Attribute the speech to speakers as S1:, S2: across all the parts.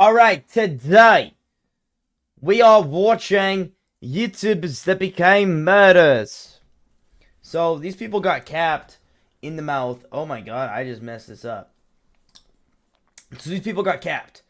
S1: Alright, today we are watching YouTubers that became murders. So these people got capped in the mouth. Oh my god, I just messed this up. So these people got capped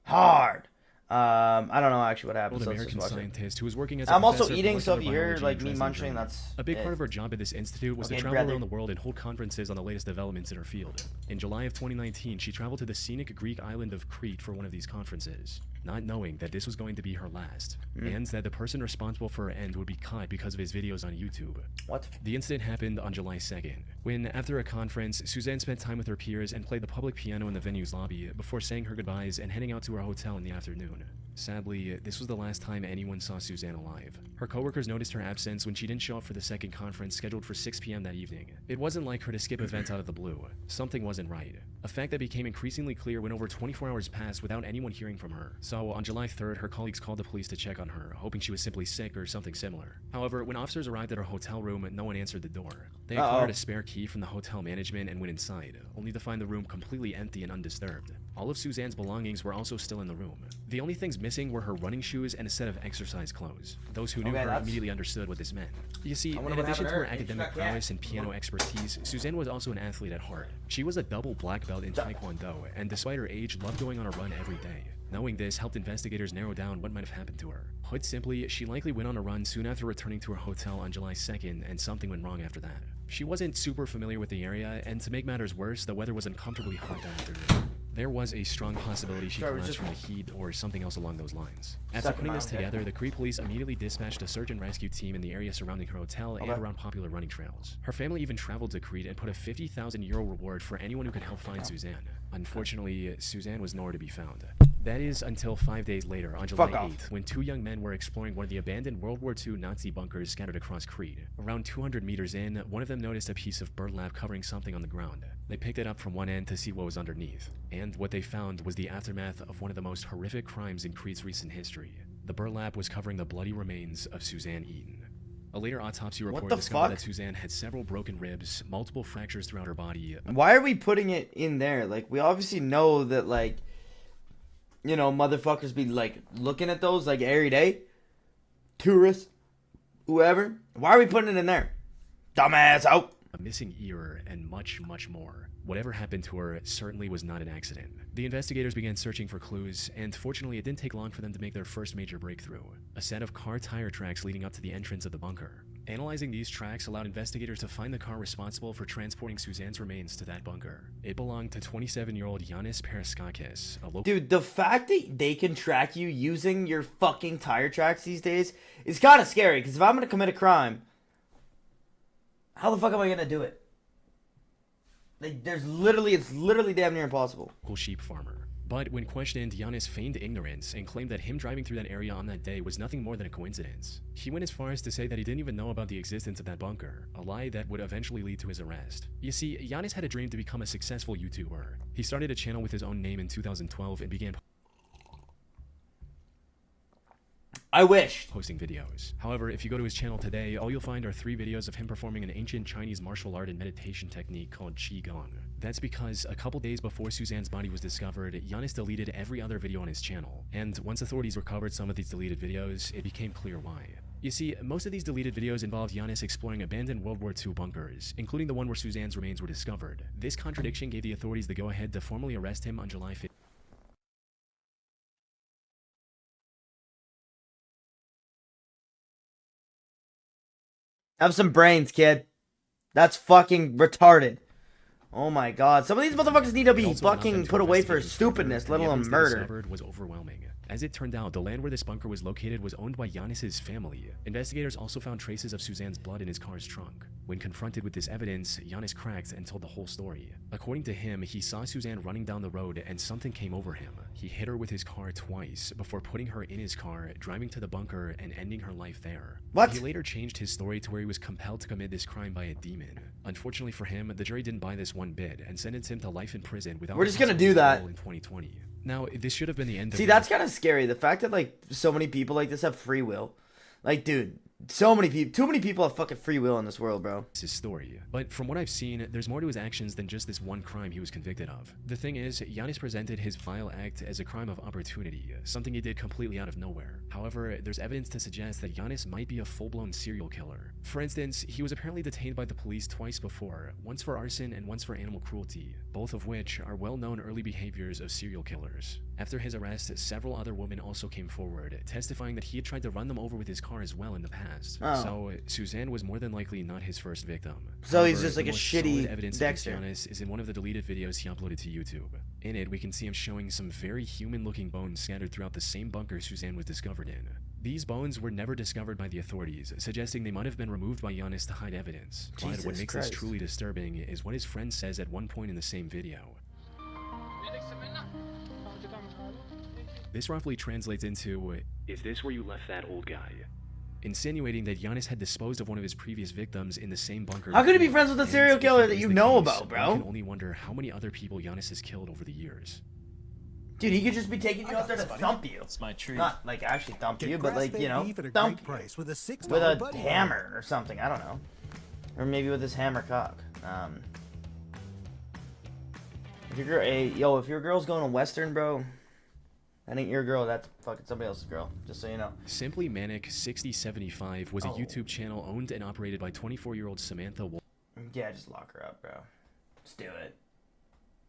S1: hard. I don't know actually what happened. So
S2: American scientist who was working as a
S1: I'm also
S2: professor of
S1: eating, so if you
S2: molecular
S1: hear
S2: biology
S1: like me
S2: in
S1: munching,
S2: Germany.
S1: that's
S2: a big part of her job at this institute was to travel around the world and hold conferences on the latest developments in her field. In July of 2019, she traveled to the scenic Greek island of Crete for one of these conferences, not knowing that this was going to be her last, and that the person responsible for her end would be caught because of his videos on YouTube.
S1: What?
S2: The incident happened on July 2nd, when after a conference, Suzanne spent time with her peers and played the public piano in the venue's lobby before saying her goodbyes and heading out to her hotel in the afternoon. Sadly, this was the last time anyone saw Suzanne alive. Her coworkers noticed her absence when she didn't show up for the second conference scheduled for 6 p.m. that evening. It wasn't like her to skip events out of the blue. Something wasn't right. A fact that became increasingly clear when over 24 hours passed without anyone hearing from her. So on July 3rd, her colleagues called the police to check on her, hoping she was simply sick or something similar. However, when officers arrived at her hotel room, no one answered the door. They acquired a spare key from the hotel management and went inside, only to find the room completely empty and undisturbed. All of Suzanne's belongings were also still in the room. The only things missing were her running shoes and a set of exercise clothes. Those who knew her immediately understood what this meant. You see, in addition to her academic prowess and piano expertise, Suzanne was also an athlete at heart. She was a double black belt in Taekwondo, and despite her age, loved going on a run every day. Knowing this helped investigators narrow down what might have happened to her. Put simply, she likely went on a run soon after returning to her hotel on July 2nd, and something went wrong after that. She wasn't super familiar with the area, and to make matters worse, the weather was uncomfortably hot that afternoon. There was a strong possibility she collapsed from the heat or something else along those lines. After putting this together, the Crete police immediately dispatched a search and rescue team in the area surrounding her hotel and around popular running trails. Her family even traveled to Crete and put a 50,000 euro reward for anyone who could help find Suzanne. Unfortunately, Suzanne was nowhere to be found. That is until 5 days later, on July 8th, when two young men were exploring one of the abandoned World War II Nazi bunkers scattered across Crete. Around 200 meters in, one of them noticed a piece of burlap covering something on the ground. They picked it up from one end to see what was underneath, and what they found was the aftermath of one of the most horrific crimes in Crete's recent history. The burlap was covering the bloody remains of Suzanne Eaton. A later autopsy report discovered that Suzanne had several broken ribs, multiple fractures throughout her body.
S1: Why are we putting it in there? Like, we obviously know that, like, you know, motherfuckers be, like, looking at those, like, every day. Tourists. Whoever. Why are we putting it in there? Dumbass out.
S2: A missing ear, and much, much more. Whatever happened to her certainly was not an accident. The investigators began searching for clues, and fortunately it didn't take long for them to make their first major breakthrough. A set of car tire tracks leading up to the entrance of the bunker. Analyzing these tracks allowed investigators to find the car responsible for transporting Suzanne's remains to that bunker. It belonged to 27-year-old Yanis Paraskakis, a local—
S1: Dude, the fact that they can track you using your fucking tire tracks these days is kind of scary, because if I'm going to commit a crime, how the fuck am I going to do it? Like, it's literally damn near impossible.
S2: Sheep farmer. But when questioned, Yanis feigned ignorance and claimed that him driving through that area on that day was nothing more than a coincidence. He went as far as to say that he didn't even know about the existence of that bunker, a lie that would eventually lead to his arrest. You see, Yanis had a dream to become a successful YouTuber. He started a channel with his own name in 2012 and began posting videos. However, if you go to his channel today, all you'll find are 3 videos of him performing an ancient Chinese martial art and meditation technique called Qigong. That's because a couple days before Suzanne's body was discovered, Yanis deleted every other video on his channel. And once authorities recovered some of these deleted videos, it became clear why. You see, most of these deleted videos involved Yanis exploring abandoned World War II bunkers, including the one where Suzanne's remains were discovered. This contradiction gave the authorities the go-ahead to formally arrest him on July 5th.
S1: Have some brains, kid. That's fucking retarded. Oh my god. Some of these motherfuckers need to be fucking put away for stupidness, let alone murder.
S2: Was overwhelming. As it turned out, the land where this bunker was located was owned by Yanis's family. Investigators also found traces of Suzanne's blood in his car's trunk. When confronted with this evidence, Yanis cracked and told the whole story. According to him, he saw Suzanne running down the road and something came over him. He hit her with his car twice before putting her in his car, driving to the bunker, and ending her life there.
S1: What?
S2: He later changed his story to where he was compelled to commit this crime by a demon. Unfortunately for him, the jury didn't buy this one bit and sentenced him to life in prison without—
S1: We're just gonna do that
S2: in 2020. Now, this should have been the end of—
S1: See, that's kind of scary. The fact that, like, so many people like this have free will. Like, dude, So many people, too many people have fucking free will in this world, bro.
S2: His story. But from what I've seen, there's more to his actions than just this one crime he was convicted of. The thing is, Giannis presented his vile act as a crime of opportunity, something he did completely out of nowhere. However, there's evidence to suggest that Giannis might be a full-blown serial killer. For instance, he was apparently detained by the police twice before, once for arson and once for animal cruelty, both of which are well-known early behaviors of serial killers. After his arrest, several other women also came forward, testifying that he had tried to run them over with his car as well in the past.
S1: Oh.
S2: So, Suzanne was more than likely not his first victim.
S1: So he's
S2: However,
S1: just like
S2: the
S1: a
S2: most
S1: shitty
S2: solid evidence
S1: Dexter.
S2: against Giannis is in one of the deleted videos he uploaded to YouTube. In it, we can see him showing some very human-looking bones scattered throughout the same bunker Suzanne was discovered in. These bones were never discovered by the authorities, suggesting they might have been removed by Giannis to hide evidence. But what
S1: Jesus
S2: makes
S1: Christ.
S2: this truly disturbing is what his friend says at one point in the same video. This roughly translates into, "Is this where you left that old guy?" Insinuating that Giannis had disposed of one of his previous victims in the same bunker.
S1: How could he be
S2: before.
S1: friends with a
S2: And
S1: serial
S2: if
S1: killer
S2: that
S1: that
S2: is
S1: you
S2: the
S1: know
S2: case,
S1: about, bro?
S2: One can only wonder how many other people Giannis has killed over the years.
S1: Dude, he could just be taking you out there to thump you.
S3: It's my treat.
S1: Not like actually thump
S4: Get
S1: you, but like,
S4: grass-fed
S1: you know,
S4: beef at a
S1: thump
S4: great
S1: you.
S4: price with a $6
S1: With a
S4: buddy
S1: hammer or something. I don't know. Or maybe with his hammer cock. If your girl's going to Western, bro, that ain't your girl. That's fucking somebody else's girl. Just so you know.
S2: Simply Manic 6075 was a
S1: Oh.
S2: YouTube channel owned and operated by 24-year-old Samantha Wolf.
S1: Yeah, just lock her up, bro. Just do it.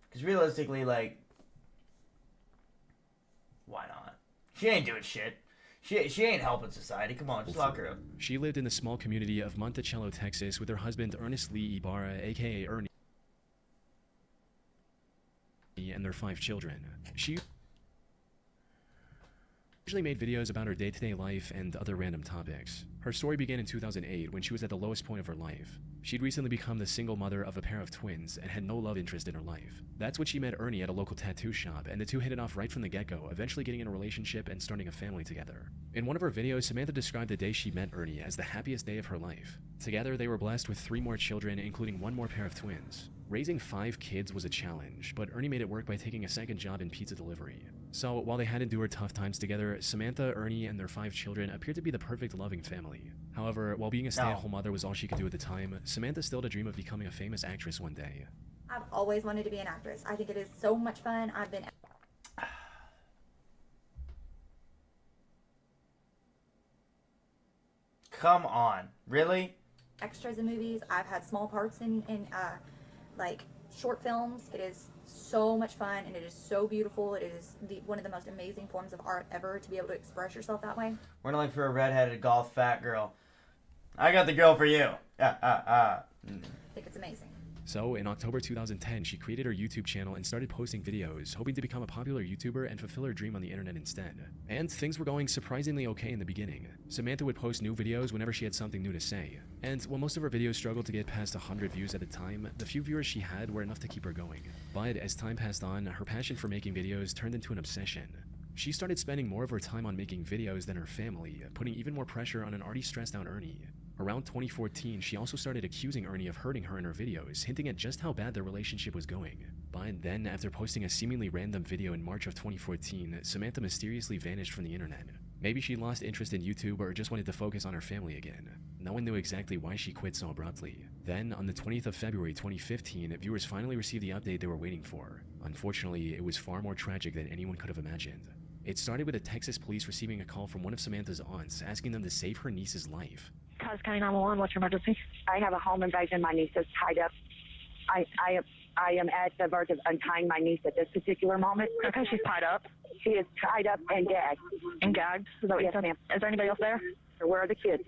S1: Because realistically, like, why not? She ain't doing shit. She ain't helping society. Come on, just lock her up.
S2: She lived in the small community of Monticello, Texas, with her husband Ernest Lee Ibarra, aka Ernie, and their 5 children. She usually made videos about her day-to-day life and other random topics. Her story began in 2008 when she was at the lowest point of her life. She'd recently become the single mother of a pair of twins and had no love interest in her life. That's when she met Ernie at a local tattoo shop, and the two hit it off right from the get-go, eventually getting in a relationship and starting a family together. In one of her videos, Samantha described the day she met Ernie as the happiest day of her life. Together, they were blessed with 3 more children, including 1 more pair of twins. Raising 5 kids was a challenge, but Ernie made it work by taking a second job in pizza delivery. So, while they had endured tough times together, Samantha, Ernie, and their 5 children appeared to be the perfect loving family. However, while being a stay-at-home mother was all she could do at the time, Samantha still had a dream of becoming a famous actress one day.
S5: I've always wanted to be an actress. I think it is so much fun. I've been
S1: Come on. Really?
S5: extras in movies. I've had small parts in like short films. It is so much fun and it is so beautiful. It is one of the most amazing forms of art ever to be able to express yourself that way.
S1: We're not like for a redheaded golf fat girl. I got the girl for you.
S5: I think it's amazing.
S2: So, in October 2010, she created her YouTube channel and started posting videos, hoping to become a popular YouTuber and fulfill her dream on the internet instead. And things were going surprisingly okay in the beginning. Samantha would post new videos whenever she had something new to say. And while most of her videos struggled to get past 100 views at a time, the few viewers she had were enough to keep her going. But as time passed on, her passion for making videos turned into an obsession. She started spending more of her time on making videos than her family, putting even more pressure on an already stressed out Ernie. Around 2014, she also started accusing Ernie of hurting her in her videos, hinting at just how bad their relationship was going. But then, after posting a seemingly random video in March of 2014, Samantha mysteriously vanished from the internet. Maybe she lost interest in YouTube or just wanted to focus on her family again. No one knew exactly why she quit so abruptly. Then, on the 20th of February 2015, viewers finally received the update they were waiting for. Unfortunately, it was far more tragic than anyone could have imagined. It started with the Texas police receiving a call from one of Samantha's aunts asking them to save her niece's life.
S6: Taos County 911, what's your emergency? I have a home invasion. My niece is tied up. I am at the verge of untying my niece at this particular moment.
S7: Okay, she's tied up.
S6: She is tied up and gagged.
S7: And gagged? Is that what you said?
S6: Ma'am.
S7: Is there anybody else there?
S6: Where are the kids?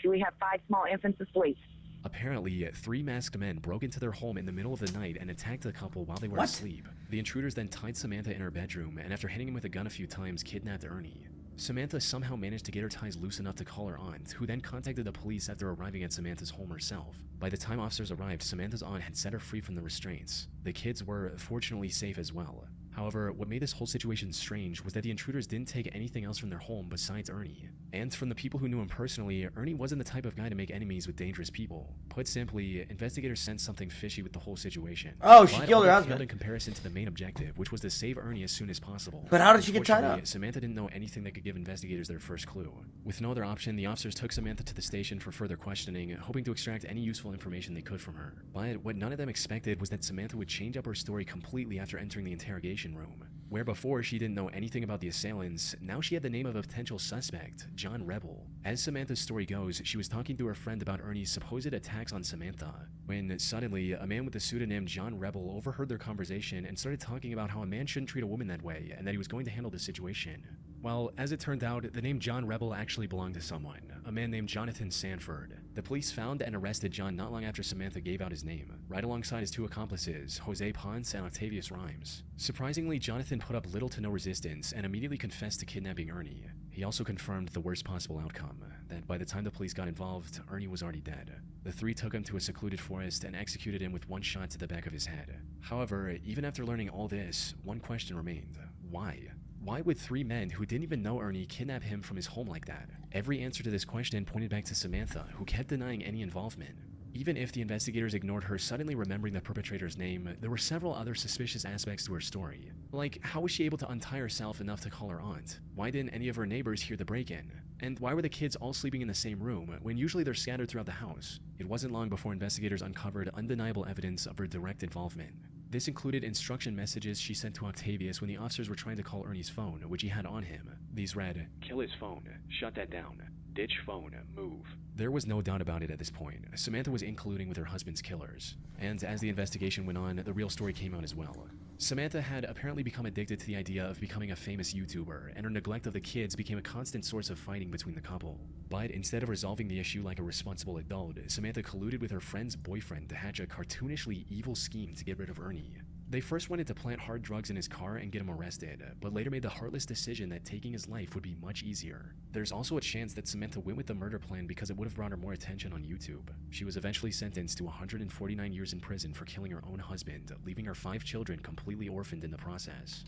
S6: We have 5 small infants asleep.
S2: Apparently, 3 masked men broke into their home in the middle of the night and attacked the couple while they were
S1: What?
S2: asleep. The intruders then tied Samantha in her bedroom and, after hitting him with a gun a few times, kidnapped Ernie. Samantha somehow managed to get her ties loose enough to call her aunt, who then contacted the police after arriving at Samantha's home herself. By the time officers arrived, Samantha's aunt had set her free from the restraints. The kids were fortunately safe as well. However, what made this whole situation strange was that the intruders didn't take anything else from their home besides Ernie. And from the people who knew him personally, Ernie wasn't the type of guy to make enemies with dangerous people. Put simply, investigators sensed something fishy with the whole situation.
S1: Oh, she
S2: But
S1: killed her
S2: all
S1: husband.
S2: failed in comparison to the main objective, which was to save Ernie as soon as possible.
S1: But how did she get tied
S2: Unfortunately,
S1: up?
S2: Samantha didn't know anything that could give investigators their first clue. With no other option, the officers took Samantha to the station for further questioning, hoping to extract any useful information they could from her. But what none of them expected was that Samantha would change up her story completely after entering the interrogation room. Where before she didn't know anything about the assailants, now she had the name of a potential suspect, John Rebel. As Samantha's story goes, she was talking to her friend about Ernie's supposed attacks on Samantha, when suddenly a man with the pseudonym John Rebel overheard their conversation and started talking about how a man shouldn't treat a woman that way and that he was going to handle the situation. Well, as it turned out, the name John Rebel actually belonged to someone, a man named Jonathan Sanford. The police found and arrested John not long after Samantha gave out his name, right alongside his two accomplices, Jose Ponce and Octavius Rhymes. Surprisingly, Jonathan put up little to no resistance and immediately confessed to kidnapping Ernie. He also confirmed the worst possible outcome, that by the time the police got involved, Ernie was already dead. The three took him to a secluded forest and executed him with one shot to the back of his head. However, even after learning all this, one question remained. Why? Why would three men who didn't even know Ernie kidnap him from his home like that? Every answer to this question pointed back to Samantha, who kept denying any involvement. Even if the investigators ignored her suddenly remembering the perpetrator's name, there were several other suspicious aspects to her story. Like, how was she able to untie herself enough to call her aunt? Why didn't any of her neighbors hear the break-in? And why were the kids all sleeping in the same room, when usually they're scattered throughout the house? It wasn't long before investigators uncovered undeniable evidence of her direct involvement. This included instruction messages she sent to Octavius when the officers were trying to call Ernie's phone, which he had on him. These read, "Kill his phone. Shut that down. Ditch phone. Move." There was no doubt about it at this point. Samantha was in colluding with her husband's killers. And as the investigation went on, the real story came out as well. Samantha had apparently become addicted to the idea of becoming a famous YouTuber, and her neglect of the kids became a constant source of fighting between the couple. But instead of resolving the issue like a responsible adult, Samantha colluded with her friend's boyfriend to hatch a cartoonishly evil scheme to get rid of Ernie. They first wanted to plant hard drugs in his car and get him arrested, but later made the heartless decision that taking his life would be much easier. There's also a chance that Samantha went with the murder plan because it would have brought her more attention on YouTube. She was eventually sentenced to 149 years in prison for killing her own husband, leaving her 5 children completely orphaned in the process.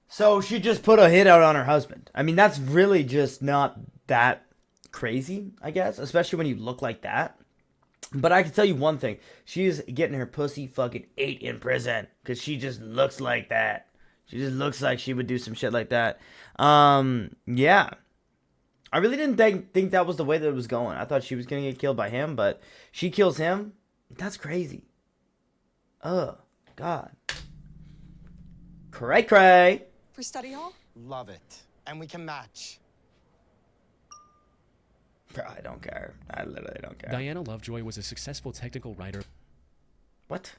S1: So she just put a hit out on her husband. I mean, that's really just not that crazy, I guess, especially when you look like that. But I can tell you one thing. She's getting her pussy fucking ate in prison. Because she just looks like that. She just looks like she would do some shit like that. Yeah. I really didn't think that was the way that it was going. I thought she was going to get killed by him. But she kills him. That's crazy. Oh, God. Cray.
S3: For study hall?
S4: Love it. And we can match.
S1: Bro, I don't care. I literally don't care.
S2: Diana Lovejoy was a successful technical writer.
S1: What?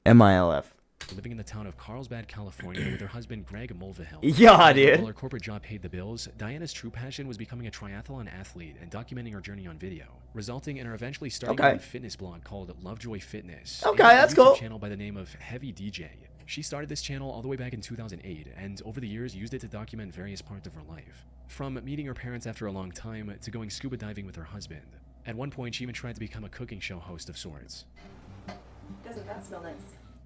S1: MILF.
S2: Living in the town of Carlsbad, California, with her husband Greg Mulvihill.
S1: Yeah, dude.
S2: While her corporate job paid the bills, Diana's true passion was becoming a triathlon athlete and documenting her journey on video, resulting in her eventually starting her own fitness blog called Lovejoy Fitness.
S1: Okay,
S2: and
S1: that's
S2: a YouTube
S1: cool.
S2: channel by the name of Heavy DJ. She started this channel all the way back in 2008, and over the years used it to document various parts of her life. From meeting her parents after a long time, to going scuba diving with her husband. At one point, she even tried to become a cooking show host of sorts.
S3: Doesn't that smell nice?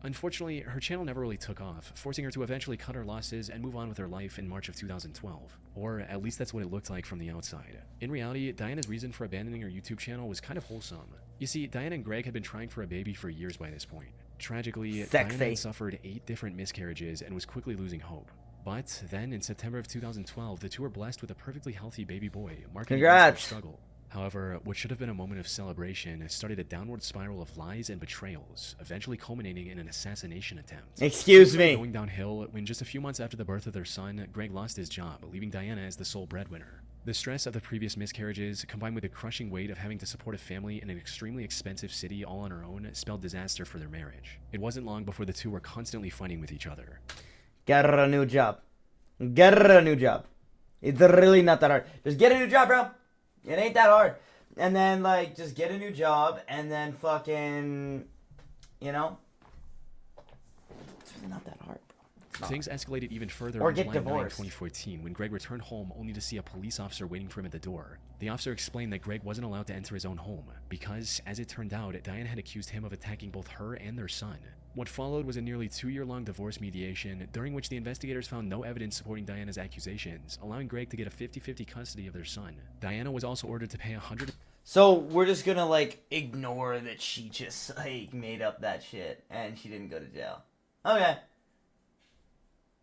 S2: Unfortunately, her channel never really took off, forcing her to eventually cut her losses and move on with her life in March of 2012. Or at least that's what it looked like from the outside. In reality, Diana's reason for abandoning her YouTube channel was kind of wholesome. You see, Diana and Greg had been trying for a baby for years by this point. Tragically, Diana had suffered 8 different miscarriages and was quickly losing hope. But then, in September of 2012, the two were blessed with a perfectly healthy baby boy, marking their struggle. However, what should have been a moment of celebration started a downward spiral of lies and betrayals, eventually culminating in an assassination attempt.
S1: Excuse me.
S2: Going downhill when just a few months after the birth of their son, Greg lost his job, leaving Diana as the sole breadwinner. The stress of the previous miscarriages, combined with the crushing weight of having to support a family in an extremely expensive city all on her own, spelled disaster for their marriage. It wasn't long before the two were constantly fighting with each other.
S1: Get her a new job. Get her a new job. It's really not that hard. Just get a new job, bro. It ain't that hard. And then, like, just get a new job and then fucking, you know? It's really not that hard, bro. It's
S2: Things escalated even further
S1: Or
S2: on
S1: get
S2: July 9,
S1: divorced.
S2: 2014, when Greg returned home only to see a police officer waiting for him at the door. The officer explained that Greg wasn't allowed to enter his own home because, as it turned out, Diana had accused him of attacking both her and their son. What followed was a nearly 2-year-long divorce mediation, during which the investigators found no evidence supporting Diana's accusations, allowing Greg to get a 50-50 custody of their son. Diana was also ordered to pay
S1: So we're just gonna like ignore that she just like made up that shit and she didn't go to jail. Okay.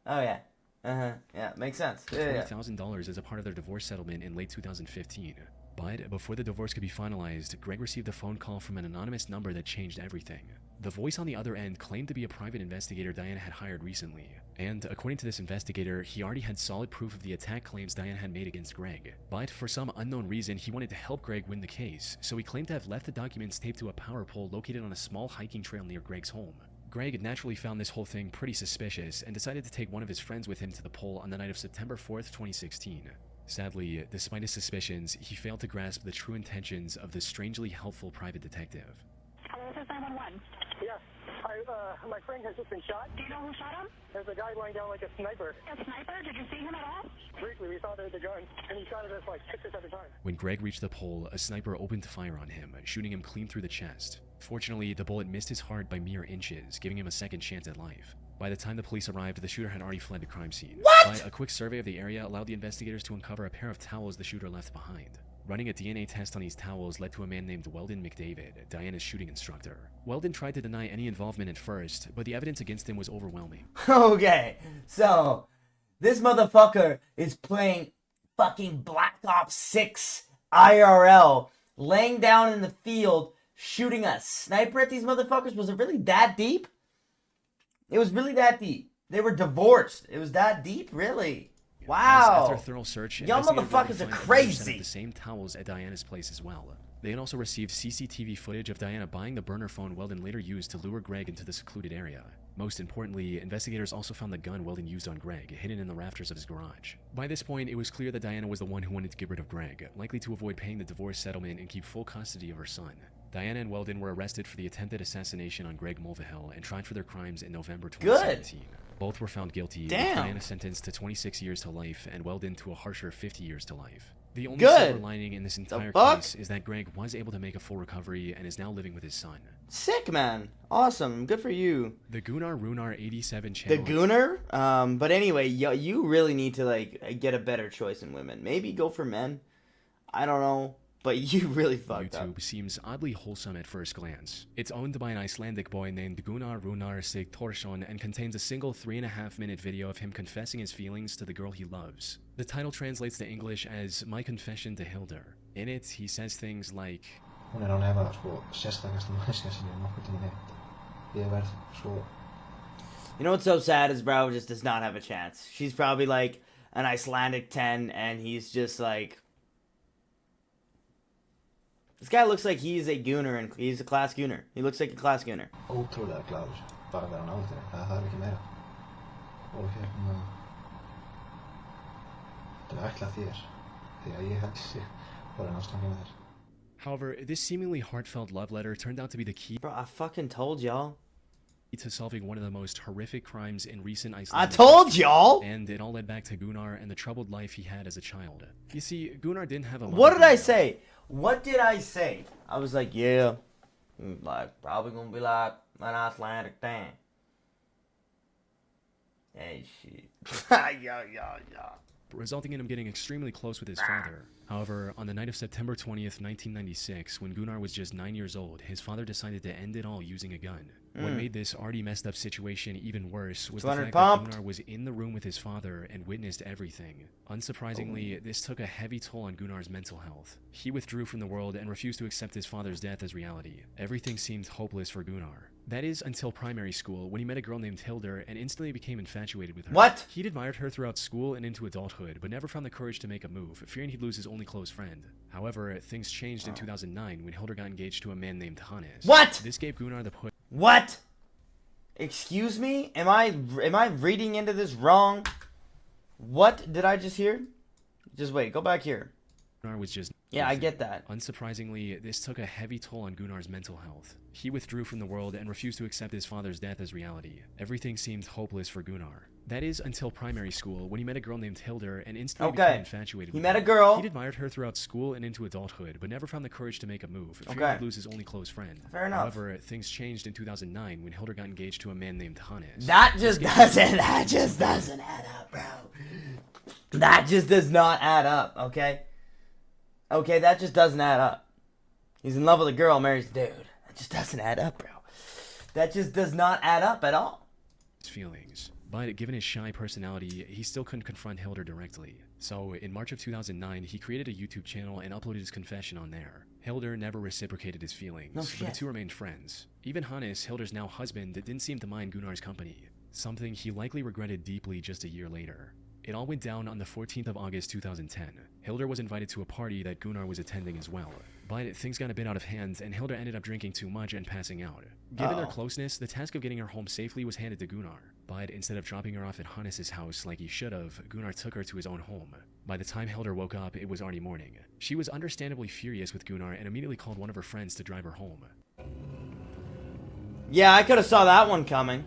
S1: Oh yeah. Yeah, makes sense. Yeah.
S2: $20,000 as a part of their divorce settlement in late 2015. But before the divorce could be finalized, Greg received a phone call from an anonymous number that changed everything. The voice on the other end claimed to be a private investigator Diana had hired recently, and according to this investigator, he already had solid proof of the attack claims Diana had made against Greg. But for some unknown reason, he wanted to help Greg win the case, so he claimed to have left the documents taped to a power pole located on a small hiking trail near Greg's home. Greg naturally found this whole thing pretty suspicious and decided to take one of his friends with him to the pole on the night of September 4th, 2016. Sadly, despite his suspicions, he failed to grasp the true intentions of this strangely helpful private detective.
S7: Hello, this is 911.
S8: Yeah. My friend has just been shot.
S7: Do you know who shot him?
S8: There's a guy lying down like a sniper.
S7: A sniper? Did you see him at all?
S8: Briefly, we saw the gun, and he shot at us like 6 or 7 times.
S2: When Greg reached the pole, a sniper opened fire on him, shooting him clean through the chest. Fortunately, the bullet missed his heart by mere inches, giving him a second chance at life. By the time the police arrived, the shooter had already fled the crime scene.
S1: What?
S2: But a quick survey of the area allowed the investigators to uncover a pair of towels the shooter left behind. Running a DNA test on these towels led to a man named Weldon McDavid, Diana's shooting instructor. Weldon tried to deny any involvement at first, but the evidence against him was overwhelming.
S1: Okay, so this motherfucker is playing fucking Black Ops 6 IRL, laying down in the field, shooting a sniper at these motherfuckers. Was it really that deep? It was really that deep. They were divorced. It was that deep, really. Wow.
S2: After a thorough search,
S1: y'all
S2: investigators
S1: motherfuckers
S2: found
S1: are
S2: a set
S1: crazy.
S2: of the same towels at Diana's place as well. They had also received CCTV footage of Diana buying the burner phone Weldon later used to lure Greg into the secluded area. Most importantly, investigators also found the gun Weldon used on Greg, hidden in the rafters of his garage. By this point, it was clear that Diana was the one who wanted to get rid of Greg, likely to avoid paying the divorce settlement and keep full custody of her son. Diana and Weldon were arrested for the attempted assassination on Greg Mulvihill and tried for their crimes in November 2017. Both were found guilty, with Diana sentenced to 26 years to life and Weldon to a harsher 50 years to life. The only silver lining in this entire case is that Greg was able to make a full recovery and is now living with his son.
S1: Sick, man. Awesome. Good for you.
S2: The Gunnar Runar 87 channel.
S1: The Gunnar? But anyway, you really need to, like, get a better choice in women. Maybe go for men. I don't know. But you really fucked up.
S2: YouTube seems oddly wholesome at first glance. It's owned by an Icelandic boy named Gunnar Runar Sigthorsson and contains a single 3.5-minute video of him confessing his feelings to the girl he loves. The title translates to English as My Confession to Hildur. In it, he says things like,
S9: Hún án efa sérstakasta manneskja sem ég nokkuð tíma hitt. Ég verð svo.
S1: You know what's so sad is bro just does not have a chance. She's probably like an Icelandic 10 and he's just like... This guy looks like he's a gooner and he's a class gooner. He looks like a class gooner.
S9: Ótrúlega glaður. Bara vera hann aldrei. Það þarf ekki meira. Og þetta ætla þér. Því að ég held sig bara nástangið með þér.
S2: However, this seemingly heartfelt love letter turned out to be the key
S1: Bro, I fucking told y'all.
S2: To solving one of the most horrific crimes in recent Icelandic
S1: I told y'all!
S2: And it all led back to Gunnar and the troubled life he had as a child. You see, Gunnar didn't have a...
S1: What did I say? What did I say? I was like, yeah, like, probably gonna be like an Icelandic thing. Hey, shit. Yeah.
S2: Resulting in him getting extremely close with his father. However, on the night of September 20th, 1996, when Gunnar was just 9 years old, his father decided to end it all using a gun. What made this already messed up situation even worse was the fact that Gunnar was in the room with his father and witnessed everything. Unsurprisingly, this took a heavy toll on Gunnar's mental health. He withdrew from the world and refused to accept his father's death as reality. Everything seemed hopeless for Gunnar. That is until primary school, when he met a girl named Hildur and instantly became infatuated with her.
S1: What?
S2: He'd admired her throughout school and into adulthood, but never found the courage to make a move, fearing he'd lose his only close friend. However, things changed in 2009 when Hildur got engaged to a man named Hannes.
S1: What?
S2: This gave Gunnar the push.
S1: What? Excuse me? Am I reading into this wrong? What did I just hear? Just wait, go back here.
S2: Gunnar was just
S1: Yeah, I get that.
S2: Unsurprisingly, this took a heavy toll on Gunnar's mental health. He withdrew from the world and refused to accept his father's death as reality. Everything seemed hopeless for Gunnar. That is until primary school, when he met a girl named Hildur and instantly became infatuated with her.
S1: He met a girl.
S2: He'd admired her throughout school and into adulthood, but never found the courage to make a move, fearing to lose his only close friend.
S1: Fair enough.
S2: However, things changed in 2009 when Hildur got engaged to a man named Hannes.
S1: That just doesn't add up, bro. That just does not add up, okay? Okay, that just doesn't add up. He's in love with a girl, marries a dude. That just doesn't add up, bro. That just does not add up at all.
S2: His feelings. But given his shy personality, he still couldn't confront Hildur directly. So, in March of 2009, he created a YouTube channel and uploaded his confession on there. Hildur never reciprocated his feelings, but the two remained friends. Even Hannes, Hildur's now husband, didn't seem to mind Gunnar's company, something he likely regretted deeply just a year later. It all went down on the 14th of August 2010. Hildur was invited to a party that Gunnar was attending as well. But things got a bit out of hand, and Hildur ended up drinking too much and passing out. Given their closeness, the task of getting her home safely was handed to Gunnar. But instead of dropping her off at Hannes' house like he should have, Gunnar took her to his own home. By the time Hildur woke up, it was already morning. She was understandably furious with Gunnar and immediately called one of her friends to drive her home.
S1: Yeah, I could have saw that one coming.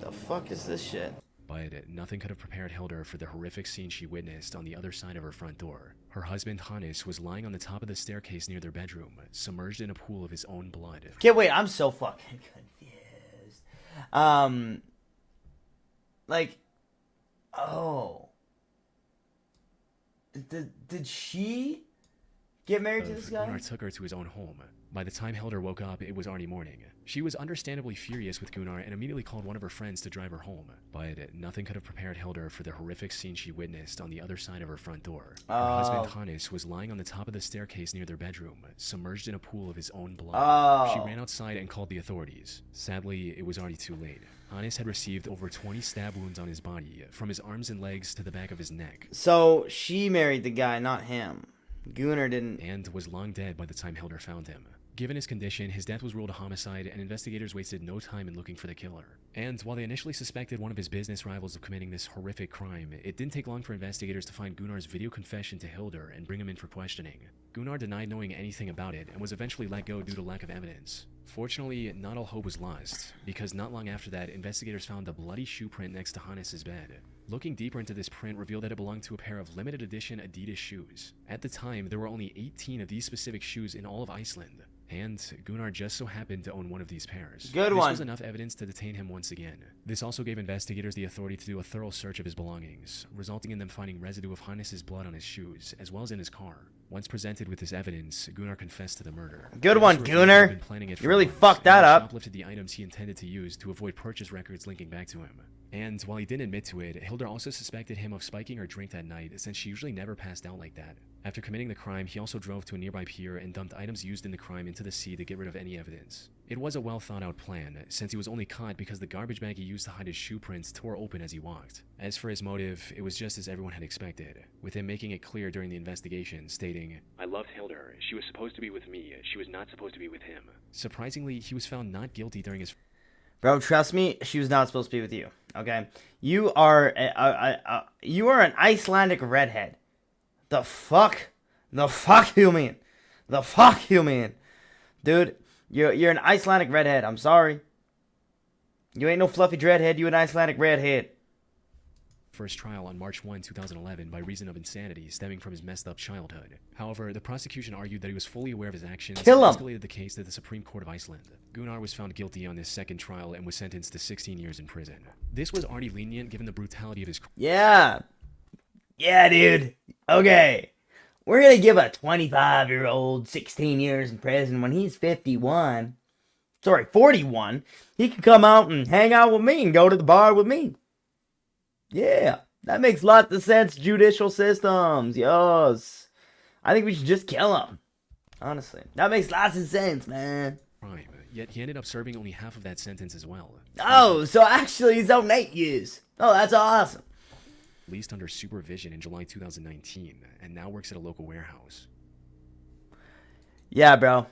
S1: The fuck is this shit?
S2: But nothing could have prepared Hildur for the horrific scene she witnessed on the other side of her front door. Her husband Hannes was lying on the top of the staircase near their bedroom, submerged in a pool of his own blood.
S1: Okay, wait, I'm so fucking confused. Like, oh. Did she get married to this guy?
S2: Gunnar took her to his own home. By the time Hildur woke up, it was already morning. She was understandably furious with Gunnar and immediately called one of her friends to drive her home. But nothing could have prepared Hildur for the horrific scene she witnessed on the other side of her front door. Her husband Hannes was lying on the top of the staircase near their bedroom, submerged in a pool of his own blood. She ran outside and called the authorities. Sadly, it was already too late. Hannes had received over 20 stab wounds on his body, from his arms and legs to the back of his neck.
S1: So she married the guy, not him. Gunnar didn't.
S2: And was long dead by the time Hildur found him. Given his condition, his death was ruled a homicide, and investigators wasted no time in looking for the killer. And while they initially suspected one of his business rivals of committing this horrific crime, it didn't take long for investigators to find Gunnar's video confession to Hildur and bring him in for questioning. Gunnar denied knowing anything about it and was eventually let go due to lack of evidence. Fortunately, not all hope was lost, because not long after that, investigators found a bloody shoe print next to Hannes' bed. Looking deeper into this print revealed that it belonged to a pair of limited edition Adidas shoes. At the time, there were only 18 of these specific shoes in all of Iceland. And Gunnar just so happened to own one of these pairs.
S1: Good one.
S2: This was enough evidence to detain him once again. This also gave investigators the authority to do a thorough search of his belongings, resulting in them finding residue of Hannes' blood on his shoes, as well as in his car. Once presented with this evidence, Gunnar confessed to the murder.
S1: Good one, Gunnar. You really fucked that up.
S2: Shoplifted the items he intended to use to avoid purchase records linking back to him. And while he didn't admit to it, Hildur also suspected him of spiking her drink that night, since she usually never passed out like that. After committing the crime, he also drove to a nearby pier and dumped items used in the crime into the sea to get rid of any evidence. It was a well thought out plan, since he was only caught because the garbage bag he used to hide his shoe prints tore open as he walked. As for his motive, it was just as everyone had expected, with him making it clear during the investigation, stating, "I loved Hildur. She was supposed to be with me. She was not supposed to be with him." Surprisingly, he was found not guilty during his...
S1: Bro, trust me, she was not supposed to be with you. Okay, you are an Icelandic redhead. The fuck you mean? The fuck you mean, dude? You're an Icelandic redhead. I'm sorry. You ain't no fluffy dreadhead. You an Icelandic redhead.
S2: First trial on March 1, 2011 by reason of insanity stemming from his messed up childhood. However, the prosecution argued that he was fully aware of his actions and escalated the case to the Supreme Court of Iceland. Gunnar was found guilty on his second trial and was sentenced to 16 years in prison. This was already lenient given the brutality of his crime.
S1: Yeah, dude. Okay. We're gonna give a 25-year-old 16 years in prison when he's 41. Sorry, 41. He can come out and hang out with me and go to the bar with me. Yeah, that makes lots of sense, judicial systems. Yes. I think we should just kill him. Honestly. That makes lots of sense, man.
S2: Crime. Yet he ended up serving only half of that sentence as well.
S1: Oh, so actually he's only 8 years. Oh, that's awesome.
S2: Released under supervision in July 2019, and now works at a local warehouse.
S1: Yeah, bro.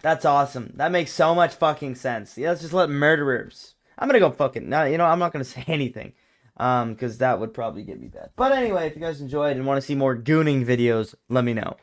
S1: That's awesome. That makes so much fucking sense. Yeah, let's just let murderers. I'm gonna go fucking... No, you know, I'm not gonna say anything. because that would probably get me bad. But anyway, if you guys enjoyed and want to see more gooning videos, let me know.